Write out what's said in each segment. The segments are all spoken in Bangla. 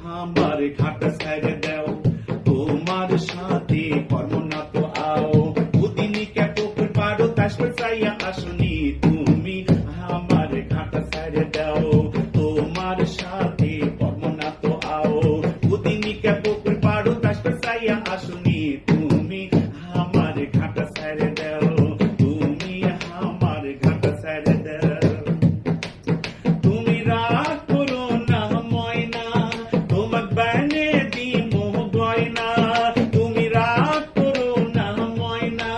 আমার ঘাট ছেড়ে দাও, তোমার সাথে কর্ম না তো আও, উদিনিকে পুকুর পাড়ো তাসপর চাইয়া আসনি তুমি। আমার ঘাট ছেড়ে দাও, তোমার সাথে কর্ম না তো আও, উদিনিকে পুকুর পাড়ো তাসপর চাইয়া আসনি তুমি। আমার ঘাট ছেড়ে দাও, তুমি আমার ঘাট ছেড়ে দাও। তুমি রাগ করো না ময়না, তোমার বানে দিমো গয়না। তুমি রাগ করো না ময়না,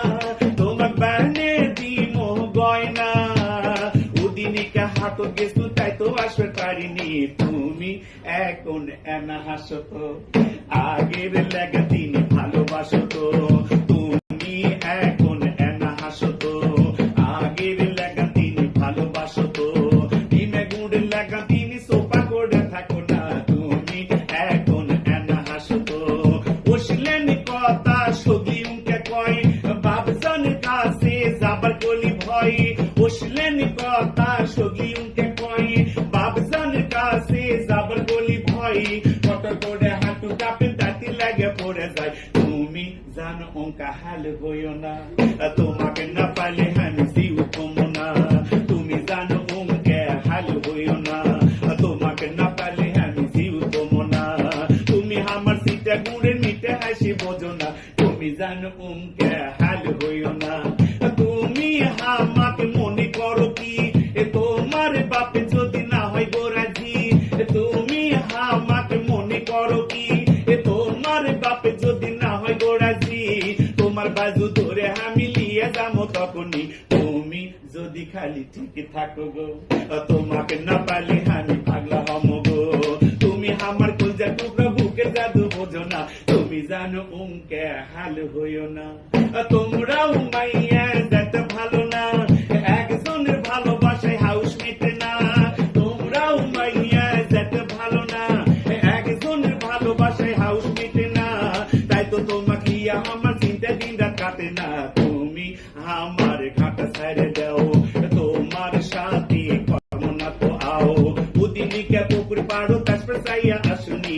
তোমার বানে দিমো গয়না। উদিনিকে হাতো গেছু তাই তো আসবে পারিনি তুমি। এখন এনা হাসো তো, আগের লেগে তিনি ভালোবাসো তো। তুমি এখন এনা হাসো তো, আগের লেগে তিনি ভালোবাসো তো। ডিমে গুড় লাগা তিনি সোফা করে থাকো না তুমি। এখন এনা হাসো তো, বসলেন কথা সগি উনকে কয়, বাবজনের কাছে যাবার কলি ভয়। বসলেন কথা সগি উনকে কয়, বাবজনের কাছে যাবার কলি ভয়। কত করে হাঁটু কাপে দাঁতি লাগে পড়ে যায় তুমি। জানো অঙ্কা হাল হইও না, তোমাকে না পালে আমি জিউ কমো না। তুমি জানো অঙ্কে হাল হইও না, তোমাকে না পালে আমি জিউ কমো না। তুমি আমার সিটে গুড়ে মিটে হাসি বোঝো না, তুমি জানো অঙ্কে হাল হইও না। তুমি আমাকে মনে করো কি, তোমার বাপে যদি না হয় গোরাজি। তুমি আমাকে মনে করো কি, তোমার বাপে যদি না হয় গোরাজি। তোমার বাজু ধরে আমি লিয়ে যাবো তখনই তুমি যদি খালি ঠিক থাকো গো। তোমাকে না পালে আমি পাগলা হমো গো। তুমি আমার কলজা টুকরা বুকে জাদু বোঝো না, তুমি জানো উনকে হাল হইও না। তোমরাও মাইয়া যেতে ভালো না, একজনের ভালোবাসায় হাউস মেটে না। তোমরাও মাইয়া যেতে ভালো না, একজনের ভালোবাসায় হাউস মেটে না। তাই তো তোমাকে আমার চিন্তা দিন রাত কাটে না তুমি। আমার ঘাট ছেড়ে দাও, তোমার সাথে কর্ম না তো আও, উদিনিকে পুকুর পাড়ো তাসপর চাইয়া আসনি।